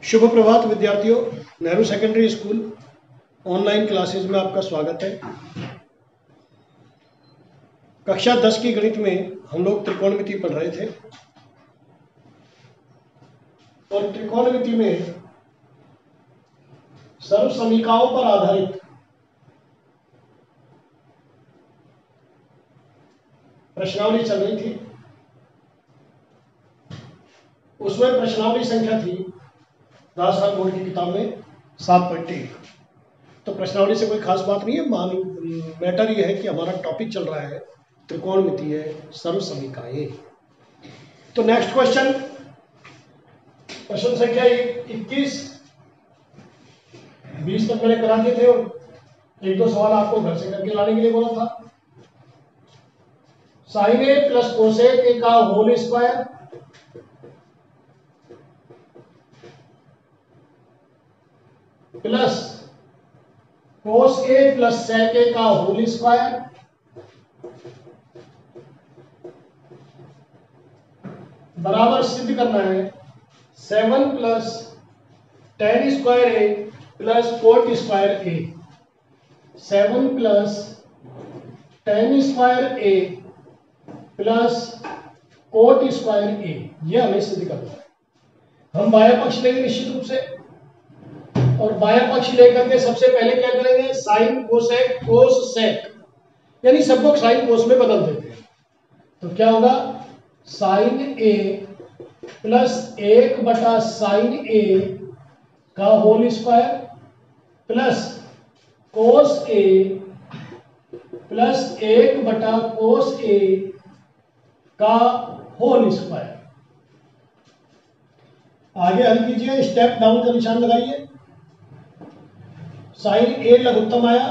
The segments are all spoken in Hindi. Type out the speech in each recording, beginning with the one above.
शुभ प्रभात विद्यार्थियों, Nehru secondary school online classes में आपका स्वागत है। कक्षा 10 की गणित में हम लोग त्रिकोणमिति पढ़ रहे थे और त्रिकोणमिति में सर्वसमीकाओं पर आधारित प्रश्नावली चल रही थी। उसमें प्रश्नावली संख्या थी राजस्थान बोर्ड की किताब में 7.1। तो प्रश्नावली से कोई खास बात नहीं है, मैटर ये है कि हमारा टॉपिक चल रहा है त्रिकोणमिति है सर्वसमीकाएं। तो नेक्स्ट क्वेश्चन, प्रश्न संख्या 21, 20 तक मैंने करा दिए थे और एक दो सवाल आपको घर से करके लाने के लिए बोला था। Sine A plus cosec A का whole square plus cos A plus sec A का होल स्क्वायर बराबर सिद्ध करना है 7 plus tan square A plus cot square A. 7 plus tan square A plus cot square A, यह हमें सिद्ध करना है। हम बाह्य पक्ष लेंगे निश्चित रूप से, और बाह्य पक्ष लेकर के सबसे पहले क्या करेंगे, साइन कोसेक कोस सेक, यानी सबको साइन कोस में बदल देते हैं। तो क्या होगा, साइन ए प्लस 1/साइन ए का whole square plus cos A plus 1/कोस ए का होल स्क्वायर। आगे हल कीजिए, स्टेप डाउन का निशान लगाइए। साइन ए लघुत्तम आया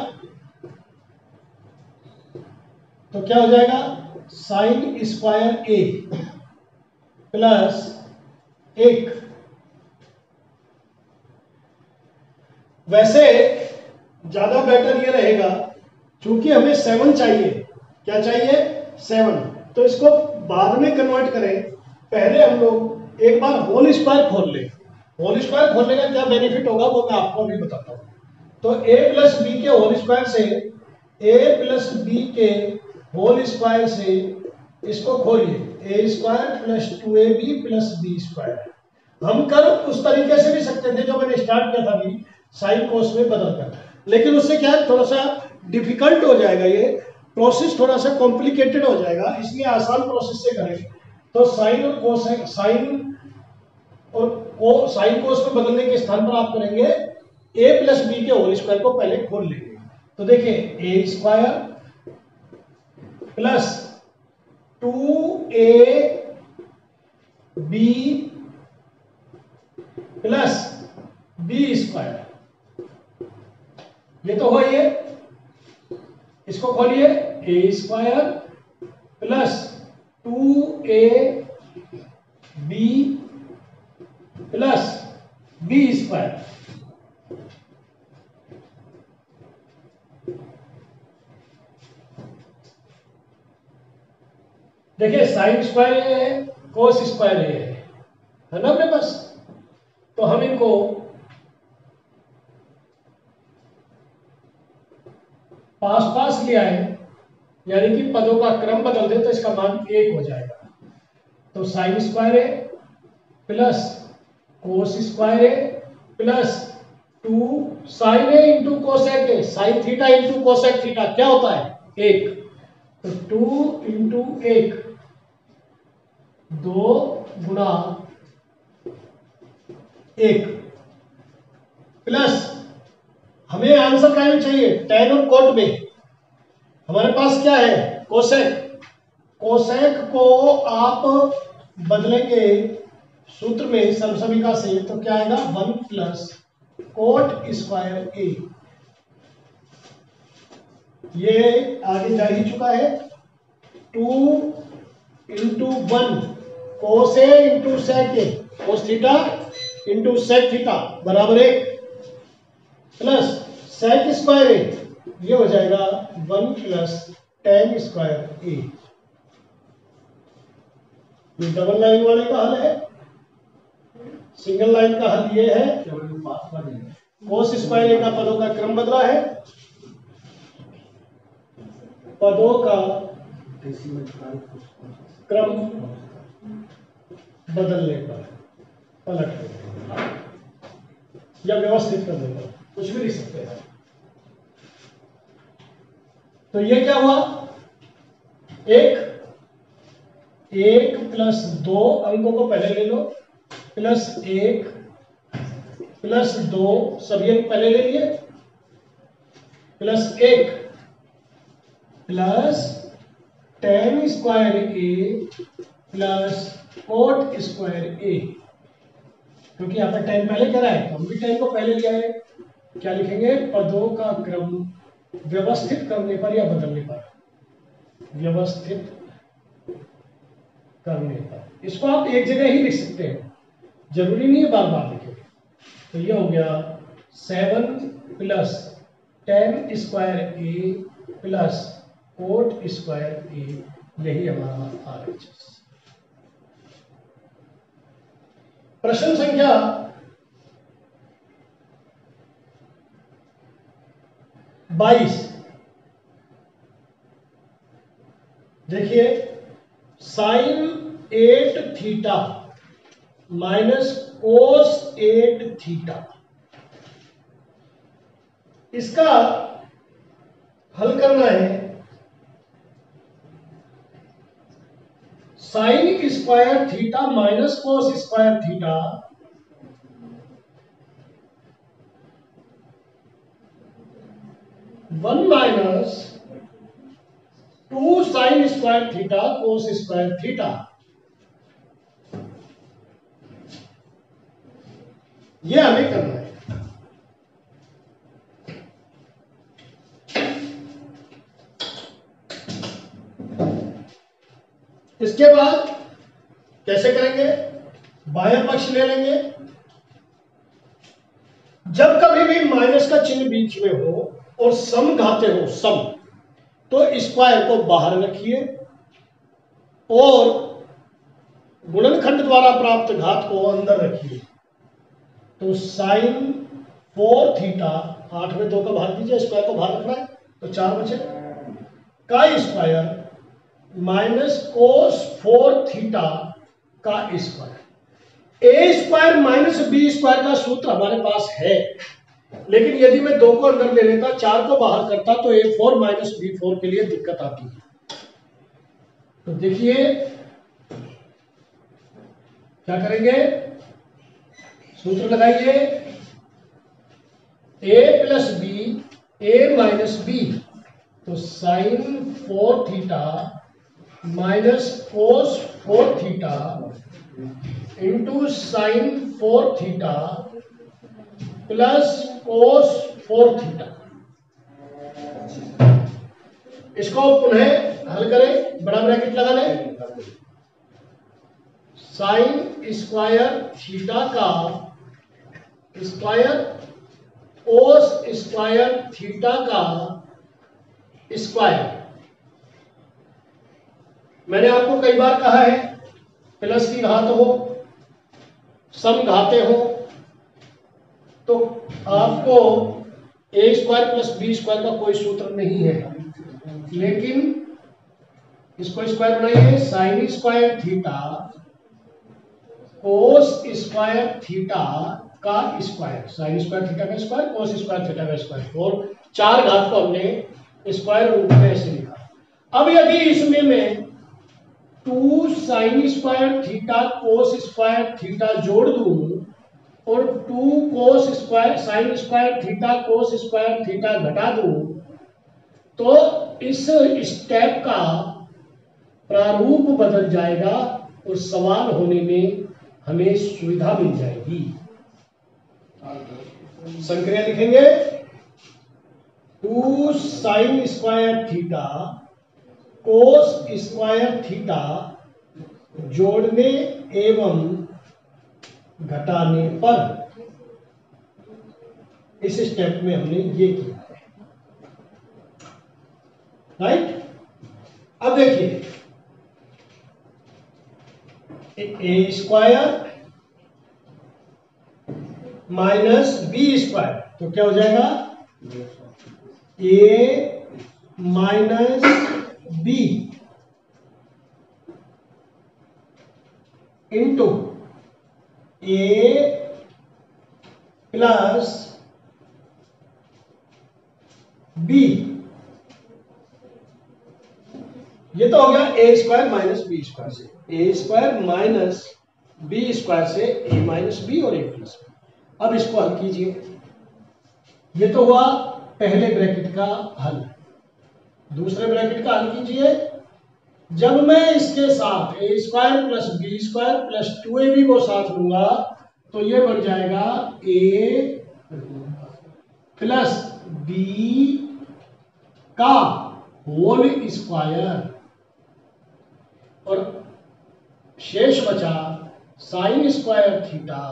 तो क्या हो जाएगा, साइन स्क्वायर ए प्लस 1। वैसे ज्यादा बेटर ये रहेगा, क्योंकि हमें 7 चाहिए। क्या चाहिए, 7। तो इसको बाद में कन्वर्ट करें, पहले हम लोग एक बार होल स्क्वायर खोल लें। होल स्क्वायर खोलने का क्या बेनिफिट होगा वो मैं आपको अभी बताता हूं। तो a प्लस बी के होल स्क्वायर से, a प्लस बी के होल स्क्वायर से इसको खोलिए, a square plus 2ab plus B square. हम कर उस तरीके से भी सकते थे जो मैंने स्टार्ट किया था अभी, साइन कोस में बदल कर, लेकिन उससे क्या है, थोड़ा सा डिफिकल्ट हो जाएगा, ये प्रोसेस थोड़ा सा कॉम्प्लिकेटेड हो जाएगा, इसलिए आसान प्रोसेस से करें। तो साइन और कोस, साइन और साइन कोस में बदलने के स्थान पर आप करेंगे a प्लस बी के होल स्क्वायर को पहले खोल लेंगे। तो देखिए, a square plus 2ab plus B square, ये तो हो ही है। इसको खोलिए, a square plus 2ab plus B square. देखिए, साइन स्क्वायर ए है, कोस स्क्वायर ए है ना अपने पास। तो हम इनको पास पास ले आए, यानी कि पदों का क्रम बदल दे तो इसका मान 1 हो जाएगा। तो sine square A plus cos square A plus 2 sine A into cosec A, sine theta into cosec theta क्या होता है, 1। तो 2 इंटू 1, 2 गुणा 1 प्लस, हमें आंसर क्या चाहिए, टेन और कोट में हमारे पास क्या है, कोसेक। कोसेक को आप बदलेंगे सूत्र में सर्वसमीका से, तो क्या आएगा, 1 प्लस कोट स्क्वायर ए। ये आगे जा ही चुका है। 2 into 1 cos A into sec A, cos theta into sec theta बराबर 1 प्लस सेक स्क्वायर ए, ये हो जाएगा 1 प्लस टेन स्क्वायर ए। ये डबल लाइन वाले का हल है। सिंगल लाइन का हल ये है, कोस स्क्वायर ए का पदों का क्रम बदला है, पदों का क्रम बदलने पर, पलट या व्यवस्थित करने पर, कुछ भी लिख सकते हैं। तो ये क्या हुआ, एक प्लस 2 अंकों को पहले ले लो, प्लस 1 प्लस 2 सभी अंक पहले ले लिए, plus 1 plus tan square A plus cot square ए, क्योंकि यहाँ पर tan पहले करा है तो हम भी tan को पहले लिया है। क्या लिखेंगे, पदों का क्रम व्यवस्थित करने पर या बदलने पर, व्यवस्थित करने पर। इसको आप एक जगह ही लिख सकते हैं, जरूरी नहीं है बार बार लिखेंगे। तो ये हो गया 7 plus tan square A plus cot square A, यही हमारा RHS। प्रश्न संख्या 22, देखिए sine 8 theta minus cos 8 theta, इसका हल करना है। Sine square theta minus cos square theta one minus 2 sine square theta cos square theta, यह हमें करना है। इसके बाद कैसे करेंगे, बायां पक्ष ले लेंगे। जब कभी भी माइनस का चिन्ह बीच में हो और सम घाते हो, सम, तो स्क्वायर को बाहर रखिए और गुणनखंड द्वारा प्राप्त घात को अंदर रखिए। तो साइन 4 थीटा, 8 में 2 का भाग दीजिए, स्क्वायर को बाहर रखना है तो 4 बचे, का स्क्वायर माइनस कोस 4 थीटा का स्क्वायर। ए स्क्वायर माइनस बी स्क्वायर का सूत्र हमारे पास है, लेकिन यदि मैं 2 को अंदर ले लेता, 4 को बाहर करता, तो A4 माइनस B4 के लिए दिक्कत आती है। तो देखिए क्या करेंगे, सूत्र लगाइए, A plus B, A minus B, तो sine 4 theta minus cos 4 theta into sine 4 theta plus cos 4 theta. इसको पुनः हल करें, बड़ा ब्रैकेट लगा लें, साइन स्क्वायर थीटा का स्क्वायर कोस स्क्वायर थीटा का स्क्वायर। मैंने आपको कई बार कहा है, प्लस की घात हो, सम घाते हो, तो आपको ए स्क्वायर प्लस बी स्क्वायर का कोई सूत्र नहीं है, लेकिन इसको स्क्वायर बनाइए, sign square theta cos square theta का स्क्वायर, साइन स्क्वायर थीटा का स्क्वायर, कोस स्क्वायर थीटा का स्क्वायर, और 4 घात को हमने स्क्वायर रूप में ऐसे लिखा। अब यदि इसमें मैं 2 sine square theta cos square theta जोड़ दूं और 2 cos square sine square theta cos square theta घटा दूं, तो इस स्टेप का प्रारूप बदल जाएगा और सवाल होने में हमें सुविधा मिल जाएगी। संक्रिया लिखेंगे, 2 sine square theta cos square theta जोड़ने एवं घटाने पर, इस स्टेप में हमने ये किया है, राइट। अब देखिए, ए स्क्वायर माइनस बी स्क्वायर, तो क्या हो जाएगा ए माइनस बी इंटू ए प्लस बी, ये तो हो गया ए स्क्वायर माइनस बी स्क्वायर से, ए स्क्वायर माइनस बी स्क्वायर से ए माइनस बी और ए प्लस बी। अब इसको हल कीजिए, ये तो हुआ पहले ब्रैकेट का हल। दूसरे ब्रैकेट का हल कीजिए, जब मैं इसके साथ A square plus B square plus 2ab को साथ लूंगा तो ये बन जाएगा ए प्लस बी का होल स्क्वायर, और शेष बचा sine square theta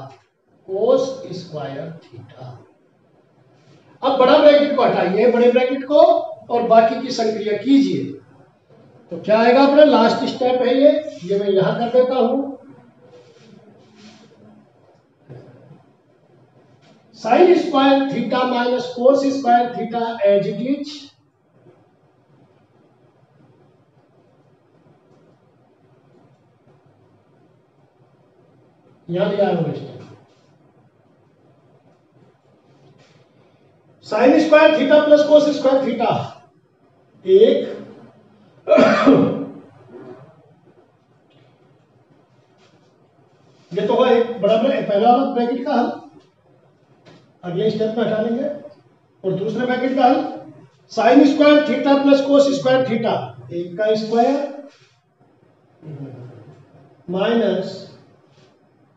cos square theta. अब बड़ा ब्रैकेट को हटाइए, बड़े ब्रैकेट को, और बाकी की संक्रिया कीजिए, तो क्या आएगा अपना लास्ट स्टेप है ये मैं यहां कर देता हूं। Sine square theta minus cos square theta as it is, यहां लिया है step. Sine square theta plus cos square theta, एक ये तो एक बड़ा पहला ब्रैकेट का हल, अगले स्टेप में हटा लेंगे, और दूसरे ब्रैकेट का हल sign square theta plus cos square theta, एक का स्क्वायर माइनस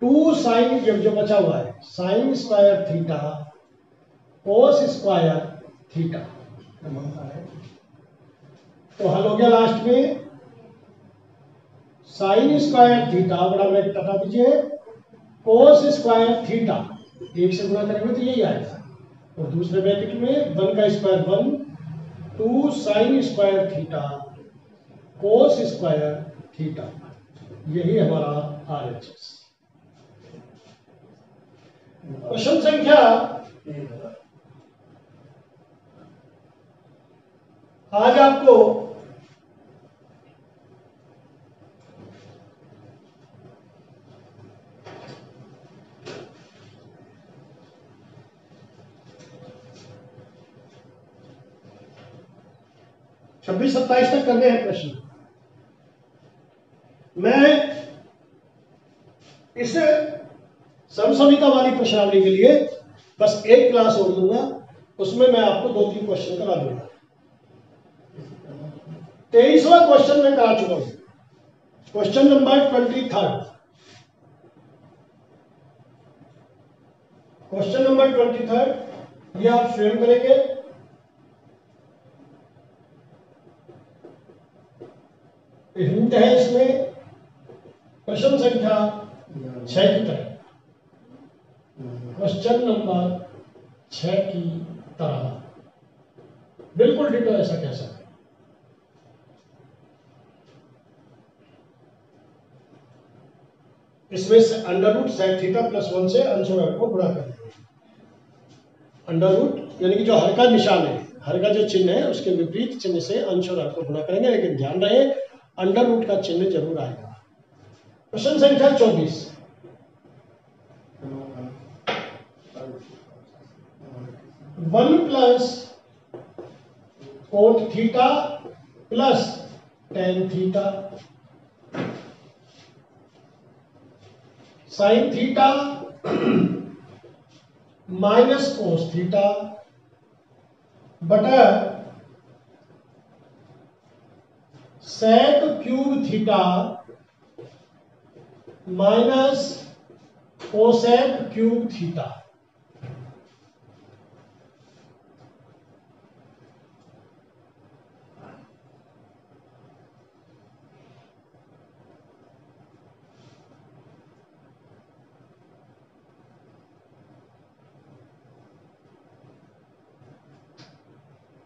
2 साइन, जो बचा हुआ है sine square theta cos square theta, तो हल हो गया लास्ट में साइन स्क्वायर थीटा बड़ा ब्रैकेट हटा दीजिए, कोस स्क्वायर थीटा एक से गुणा करेंगे तो यही आएगा, और दूसरे ब्रैकेट में 1 का square 1, 2 sine square theta cos square theta, यही हमारा RHS। क्वेश्चन संख्या आज आपको छब्बीस 27 तक करने हैं प्रश्न। मैं इस समसमीता वाली प्रश्नावली के लिए बस एक क्लास और दूंगा, उसमें मैं आपको 2-3 क्वेश्चन करा दूंगा। 23वां क्वेश्चन मैं करा चुका हूं, क्वेश्चन नंबर 23। क्वेश्चन नंबर 23 ये आप स्वयं करेंगे। हिंट है इसमें प्रश्न संख्या 6 की तरह, क्वेश्चन नंबर 6 की तरह बिल्कुल डिटो ऐसा कह सकते हैं। इसमें से under root sec theta plus 1 से अंश और हर को गुणा कर देंगे। अंडर रूट यानी कि जो हर का निशान है, हर का जो चिन्ह है उसके विपरीत चिन्ह से अंश और हर को गुणा करेंगे, लेकिन ध्यान रहे अंडर रूट का चिन्ह जरूर आएगा। प्रश्न संख्या 24, one plus cot theta plus tan theta sine theta minus cos theta बटा sec cube theta minus cosec cube theta.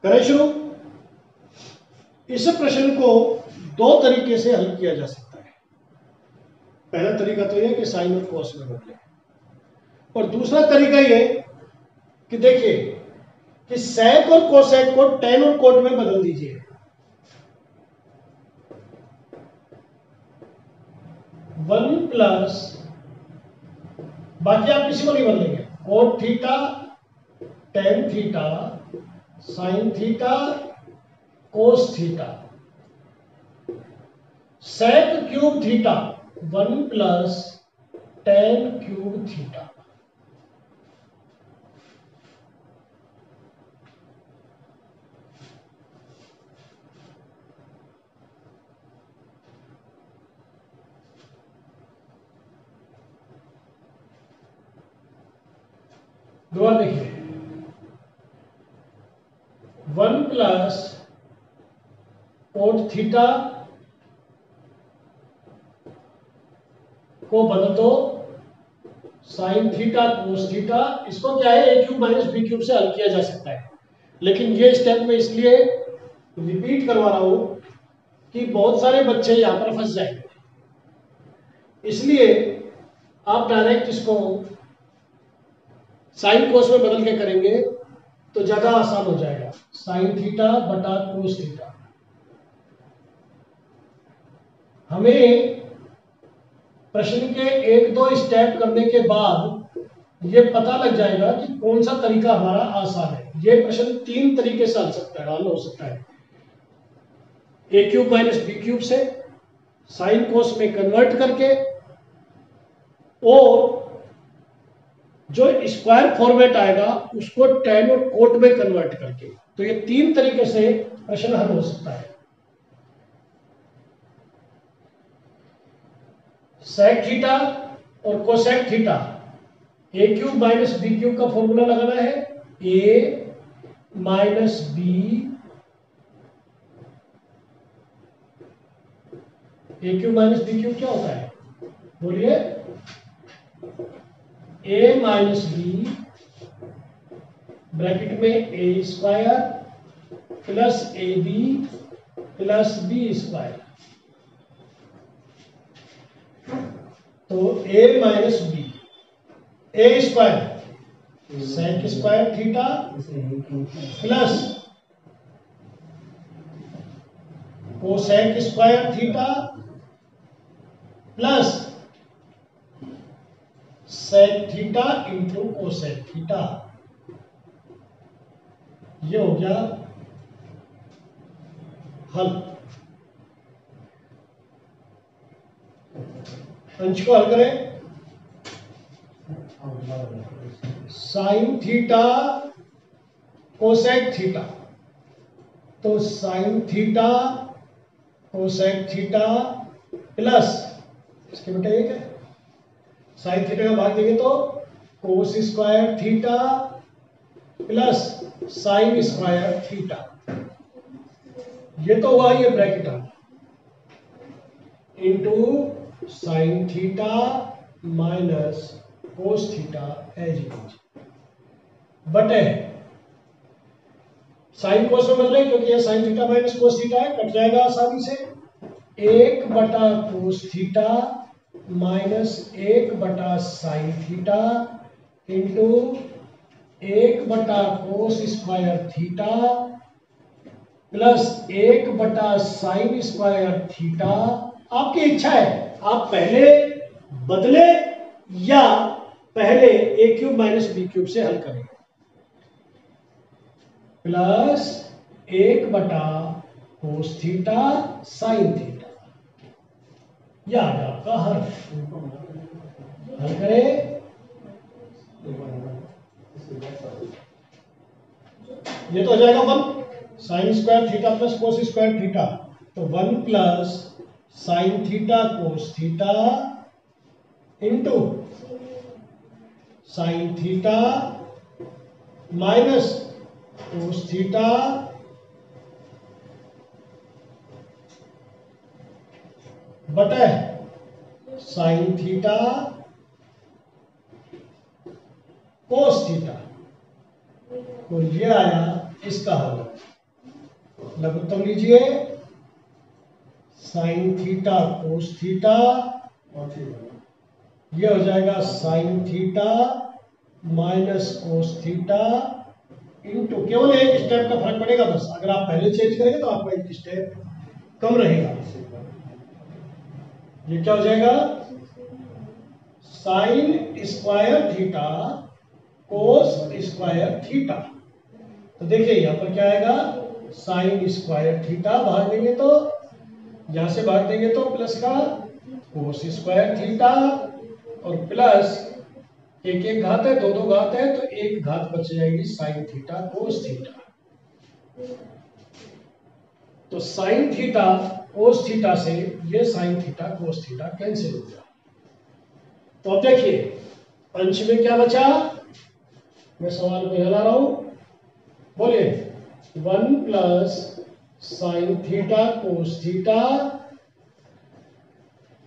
करें शुरू। इस प्रश्न को 2 तरीके से हल किया जा सकता है। पहला तरीका तो यह कि साइन और कॉस में बदले, और दूसरा तरीका ये कि देखिए कि sec और cosec को tan और cot में बदल दीजिए। 1 प्लस, बाकी आप किसी को नहीं बदलेंगे, cot theta, tan theta, sin theta, cos theta, sec cube theta 1 plus tan cube theta. दोबारा देखिए, 1 प्लस कोट थीटा को बदल दो साइन थीटा कोस थीटा। इसको क्या है, ए क्यूब माइनस बी क्यूब से हल किया जा सकता है, लेकिन ये स्टेप में इसलिए रिपीट करवा रहा हूं कि बहुत सारे बच्चे यहां पर फंस जाएंगे, इसलिए आप डायरेक्ट इसको साइन कोस में बदल के करेंगे तो ज्यादा आसान हो जाएगा। साइन थीटा बटा कोस थीटा। हमें प्रश्न के 1-2 स्टेप करने के बाद ये पता लग जाएगा कि कौन सा तरीका हमारा आसान है। ये प्रश्न 3 तरीके से हल हो सकता है, ए क्यूब माइनस बी क्यूब से, साइन कोस में कन्वर्ट करके, और जो स्क्वायर फॉर्मेट आएगा उसको tan और कोट में कन्वर्ट करके। तो ये 3 तरीके से प्रश्न हल हो सकता है। sec थीटा और cosec theta, A cube minus B cube का फॉर्मूला लगाना है, A minus B, A cube minus B cube क्या होता है बोलिए, ए माइनस बी ब्रैकेट में A square plus A B plus B square. तो a minus B, A square sec square theta plus cosec square theta plus sec theta into cosec theta. ये हो गया हल। अंश को हल करें, साइन थीटा कोसेक थीटा, तो sine theta cosec theta plus इसके बेटे एक है, साइन थीटा का भाग देंगे तो cos square theta plus sine square theta. ये तो हुआ ये bracket into sine theta minus cos theta as it is बटे साइन कोस में बदले क्योंकि ये sine theta minus cos theta है, कट जाएगा आसानी से। 1 बटा कोस थीटा माइनस 1 बटा साइन थीटा इंटू 1 बटा कोस स्क्वायर थीटा प्लस 1 बटा साइन स्क्वायर थीटा। आपकी इच्छा है आप पहले बदले या पहले ए क्यूब माइनस बी क्यूब से हल करें। प्लस 1 बटा कोस थीटा साइन थीटा, यह आ गया आपका हल। हल करें, ये तो हो जाएगा 1 sign square theta plus cos square theta, तो 1 plus sine theta cos theta into sine theta minus cos theta बटे साइन थीटा कोस थीटा। तो ये आया इसका हल। लघुत्तम लीजिए, साइन थीटा कोस थीटा, ये हो जाएगा sign theta minus cos theta into, केवल एक स्टेप का फर्क पड़ेगा बस, अगर आप पहले चेंज करेंगे तो आपका एक स्टेप कम रहेगा। ये क्या हो जाएगा, sign square theta cos square theta. तो देखिए यहां पर क्या आएगा, साइन स्क्वायर थीटा भाग देंगे तो, यहां से भाग देंगे तो प्लस का कोस स्क्वायर थीटा, और प्लस एक एक घात है, दो दो घात है, तो एक घात बच जाएगी साइन थीटा कोस थीटा। तो साइन थीटा कोस थीटा से ये sine theta cos theta cancel हो गया। तो अब देखिए अंश में क्या बचा, मैं सवाल को हिला रहा हूं, बोलिए, 1 plus sine theta cos theta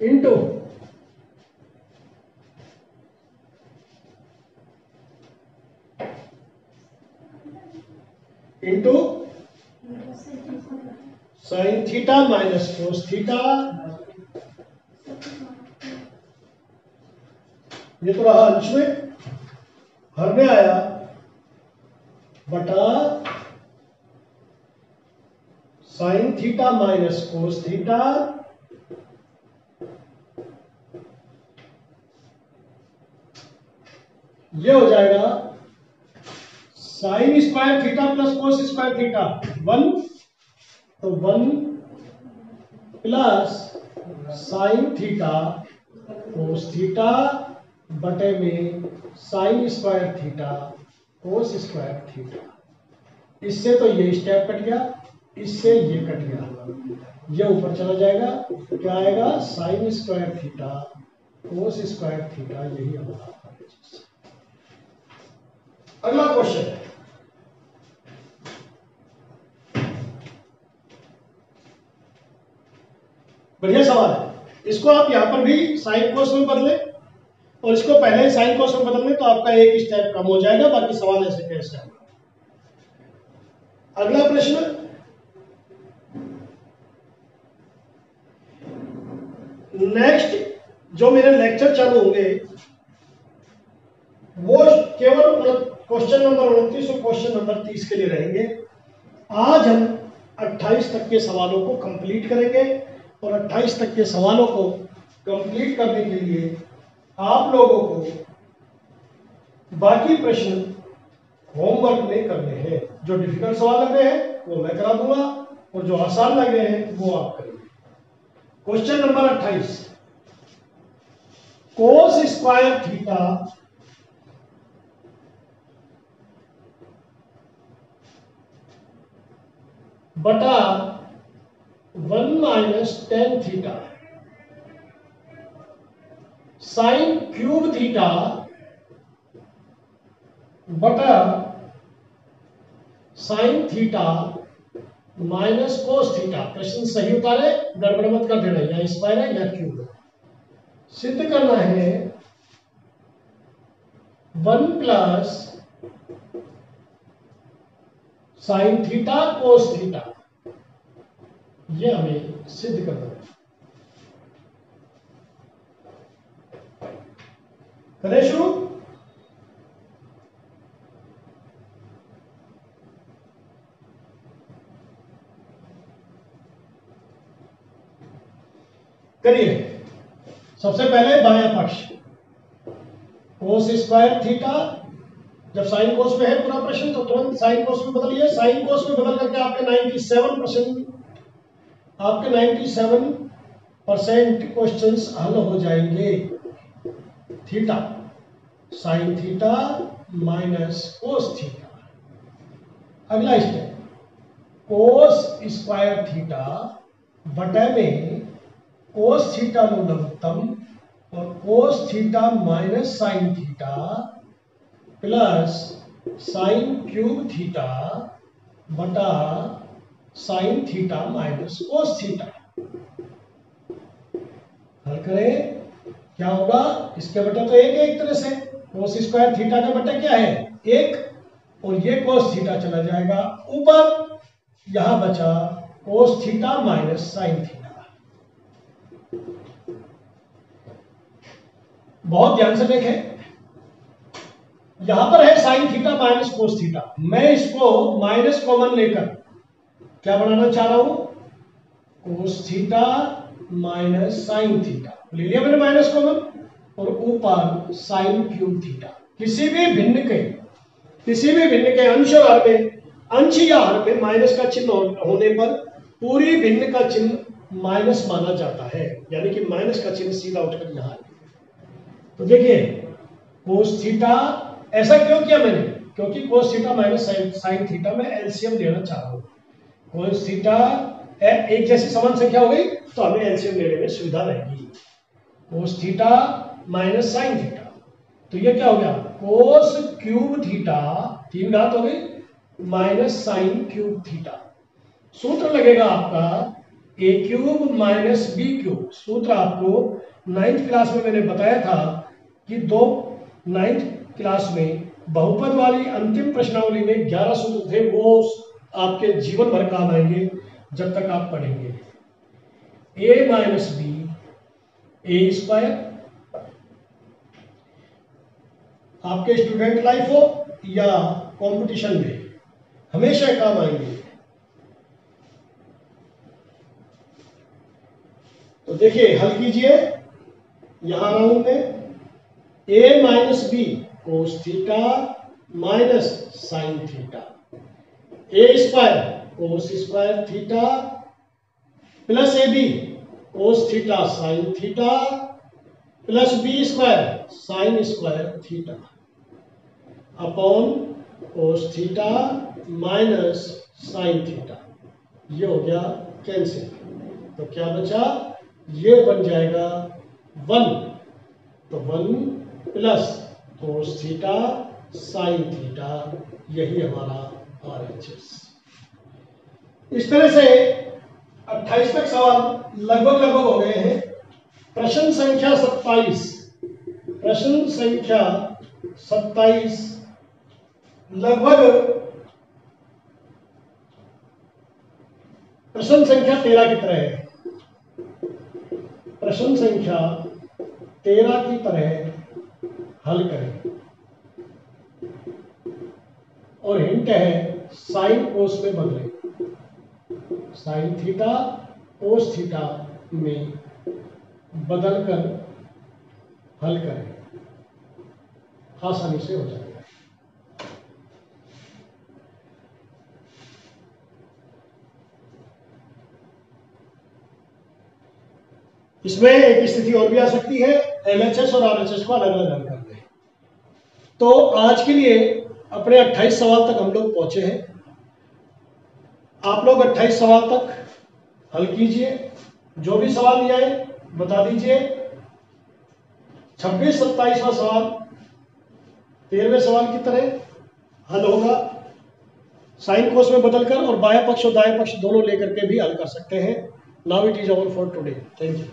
into sine theta minus cos theta, ये तो रहा अंश में, हर में आया बटा sine theta minus cos theta, ये हो जाएगा sign square theta plus cos square theta 1, तो 1 plus sine theta cos theta बटे में sign square theta cos square theta. इससे तो ये स्टेप कट गया, इससे ये कट गया, ये ऊपर चला जाएगा, क्या आएगा, sign square theta cos square theta, यही हमारा। अगला क्वेश्चन है, बढ़िया सवाल है, इसको आप यहां पर भी साइन कोस में बदले और इसको पहले साइन कोस में बदलने, तो आपका एक स्टेप कम हो जाएगा, बाकी सवाल ऐसे कैसे है। अगला प्रश्न, नेक्स्ट जो मेरे लेक्चर चालू होंगे वो केवल क्वेश्चन नंबर 29 और क्वेश्चन नंबर 30 के लिए रहेंगे। आज हम 28 तक के सवालों को कंप्लीट करेंगे, और 28 तक के सवालों को कंप्लीट करने के लिए आप लोगों को बाकी प्रश्न होमवर्क में करने हैं। जो डिफिकल्ट सवाल लग रहे हैं वो मैं करा दूंगा, और जो आसान लग रहे हैं वो आप करेंगे। Question number 28, cos square theta बटा 1 minus tan theta sine cube theta बटा sine theta minus cos theta. प्रश्न सही उतारे, गड़बड़ मत कर देना, या स्क्वायर है या क्यूब है। सिद्ध करना है 1 plus sine theta cos theta, ये हमें सिद्ध करना है। करें शुरू। करिए। सबसे पहले बायां पक्ष, कोस स्क्वायर थीटा, जब साइन कोस में है पूरा प्रश्न तो तुरंत साइन कोस में बदलिए। साइन कोस में बदल करके आपके 97% क्वेश्चंस हल हो जाएंगे। Theta sine theta minus cos theta. अगला स्टेप, कोस स्क्वायर थीटा बटे में कोस थीटा न्यूनतम और cos theta minus sine theta plus sine cube theta बटा sine theta minus cos theta. हल करें, क्या होगा, इसके बटे तो एक तरह से, कोस स्क्वायर थीटा का बटे क्या है, एक, और ये कोस थीटा चला जाएगा ऊपर, यहां बचा कोस थीटा माइनस साइन थीटा। बहुत ध्यान से देखें, यहां पर है sign theta minus cos theta, मैं इसको माइनस कॉमन लेकर क्या बनाना चाह रहा हूं, कोस थीटा माइनस साइन थीटा ले लिया मैंने माइनस कॉमन, और ऊपर साइन क्यूब थीटा। किसी भी भिन्न के अंश और हर में, अंश या हर में माइनस का चिन्ह होने पर पूरी भिन्न का चिन्ह माइनस माना जाता है, यानी कि माइनस का चिन्ह सीधा उठकर यहां आएगा। तो देखिए कोस थीटा, ऐसा क्यों किया मैंने, क्योंकि कोस थीटा माइनस साइन थीटा में एलसीएम लेना चाह रहा हूं। कोस थीटा एक जैसी समान संख्या हो गई तो हमें एलसीएम लेने में सुविधा रहेगी। कोस थीटा माइनस साइन थीटा, तो ये क्या हो गया, कोस क्यूब थीटा, 3 घात हो गई, माइनस साइन क्यूब थीटा। सूत्र लगेगा आपका ए क्यूब माइनस बी क्यूब। सूत्र आपको 9th क्लास में मैंने बताया था कि 9th क्लास में बहुपद वाली अंतिम प्रश्नावली में 11 सूत्र थे, वो आपके जीवन भर काम आएंगे जब तक आप पढ़ेंगे। ए माइनस बी ए स्क्वायर, आपके स्टूडेंट लाइफ हो या कंपटीशन में हमेशा काम आएंगे। तो देखिए हल कीजिए, यहां राउंड में A minus B cos theta minus sine theta, A square cos square theta plus A B cos theta sine theta plus B square sine square theta upon cos theta minus sine theta. ये हो गया कैंसिल, तो क्या बचा, ये बन जाएगा 1, तो 1 plus cos theta sine theta, यही हमारा RHS। इस तरह से 28 तक सवाल लगभग हो गए हैं। प्रश्न संख्या 27, प्रश्न संख्या 27 लगभग प्रश्न संख्या 13 की तरह है, प्रश्न संख्या 13 की तरह हल करें, और हिंट है साइन कोस में बदलें, साइन थीटा कोस थीटा में बदलकर हल करें, आसानी से हो जाएगा। इसमें एक स्थिति और भी आ सकती है, LHS और RHS को अलग अलग हल कर दें। तो आज के लिए अपने 28 सवाल तक हम लोग पहुंचे हैं। आप लोग 28 सवाल तक हल कीजिए, जो भी सवाल नहीं आए बता दीजिए। 26-27वां सवाल 13वें सवाल की तरह हल होगा, साइन कोस में बदलकर, और बायां पक्ष और दाएं पक्ष दोनों लेकर के भी हल कर सकते हैं। Now it is all for today, thank you.